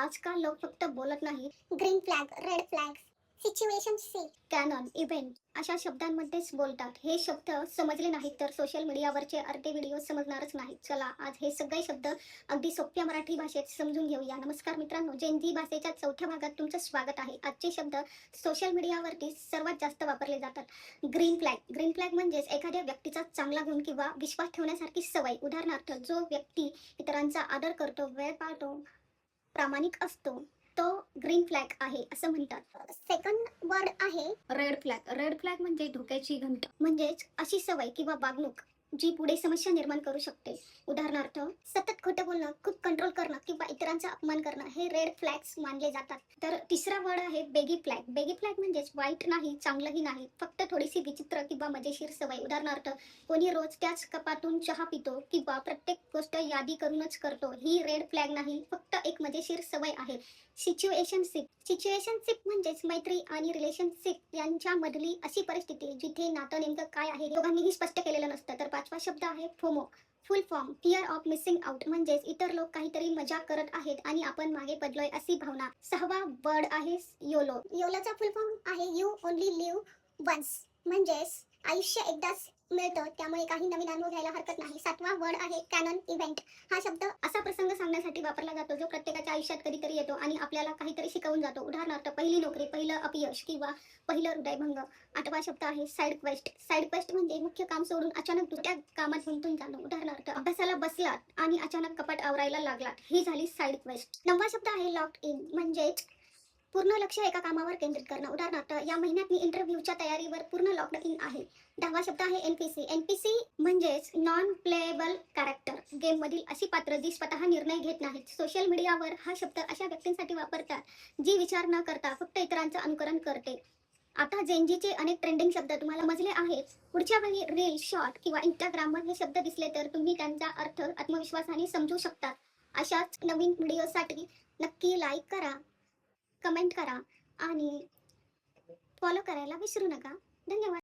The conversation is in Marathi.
आजकाल लोक फक्त बोलत नाही, green flag, red flag, situation सी. कॅनॉन, इव्हेंट अशा शब्दांमध्येच बोलतात. हे शब्द समजले नाहीत तर सोशल मीडियावरचे अर्धे व्हिडिओ समजणारच नाहीत. चला आज हे सगळे शब्द अगदी सोप्या मराठी भाषेत समजून घेऊया. नमस्कार मित्रांनो, जेनझी भाषेच्या चौथ्या भागात तुमचं स्वागत आहे. आजचे शब्द सोशल मीडियावरती सर्वात जास्त वापरले जातात. Green flag. ग्रीन फ्लॅग म्हणजेच एखाद्या व्यक्तीचा चांगला गुण किंवा विश्वास ठेवण्यासारखी सवय. उदाहरणार्थ, जो व्यक्ती इतरांचा आदर करतो, वेळ पाळतो, प्रामाणिक असतो, तो ग्रीन फ्लॅग आहे असं म्हणतात. सेकंड वर्ड आहे रेड फ्लॅग. रेड फ्लॅग म्हणजे धोक्याची घंटा. म्हणजेच अशी सवय किंवा वागणूक जी पुढे समस्या निर्माण करू शकते. उदाहरणार्थ, सतत खोटं बोलणं, खूप कंट्रोल करणं किंवा इतरांचा अपमान करणं हे रेड फ्लॅग्स मानले जातात. तर तिसरा वर्ड आहे बेगी फ्लॅग. बेगी फ्लॅग म्हणजेच वाईट नाही, चांगलंही नाही, फक्त थोडीशी विचित्र किंवा मजेशीर सवय. उदाहरणार्थ, कोणी रोज त्याच कपातून चहा पितो किंवा प्रत्येक गोष्ट यादी करूनच करतो. ही रेड फ्लॅग नाही, फक्त एक मजेशीर सवय आहे. सिच्युएशनशिप. सिच्युएशनशिप म्हणजेच मैत्री आणि रिलेशनशिप यांच्यामधली अशी परिस्थिती जिथे नातं नेमकं काय आहे हे दोघांनीही स्पष्ट केलेलं नसतं. तर पाचवा शब्द आहे FOMO. Full form fear of missing out म्हणजेच इतर लोक काहीतरी मजाक करत आहेत आणि आपण मागे पडलोय अशी भावना. सहावा वर्ड आहे योलो. योलोचा फुल फॉर्म आहे यू ओनली लिव्ह वन्स म्हणजेच आयुष्य एकदाच मिळतं, त्यामुळे काही नवीन अनुभव घ्यायला हरकत नाही. सातवा वर्ड आहे कॅनन इव्हेंट. हा शब्द असा प्रसंग सांगण्यासाठी वापरला जातो जो प्रत्येकाच्या आयुष्यात कधीतरी येतो आणि आपल्याला काहीतरी शिकवून जातो. उदाहरणार्थ, पहिली नोकरी, पहिलं अपयश किंवा पहिलं हृदयभंग. आठवा शब्द आहे साईड क्वेस्ट. साईड क्वेस्ट म्हणजे मुख्य काम सोडून अचानक दुसऱ्या कामात गुंतून जाणं. उदाहरणार्थ, अभ्यासाला बसलात आणि अचानक कपाट आवरायला लागलात, ही झाली साईड क्वेस्ट. नववा शब्द आहे लॉक्ड इन म्हणजेच पूर्ण लक्ष एका कामावर केंद्रित करणं. उदाहरणार्थ, या महिन्यात मी इंटरव्ह्यूच्या तयारीवर पूर्ण लॉक्ड इन आहे. दहावा शब्द आहे एनपीसी. एनपीसी म्हणजेच नॉन प्लेएबल कॅरेक्टर. गेम मधील अशी पात्र जी स्वतः निर्णय घेत नाहीत. सोशल मीडियावर हा शब्द अशा व्यक्तींसाठी वापरतात जी विचार न करता फक्त इतरांचं अनुकरण करते. आता जेनजीचे अनेक ट्रेंडिंग शब्द तुम्हाला समजले आहेत. पुढच्या वेळी रील, शॉर्ट किंवा इंस्टाग्रामवर हे शब्द दिसले तर तुम्ही त्यांचा अर्थ आत्मविश्वासाने समजू शकता. अशाच नवीन व्हिडिओसाठी नक्की लाईक करा, कमेंट करा आणि फॉलो करायला विसरू नका. धन्यवाद.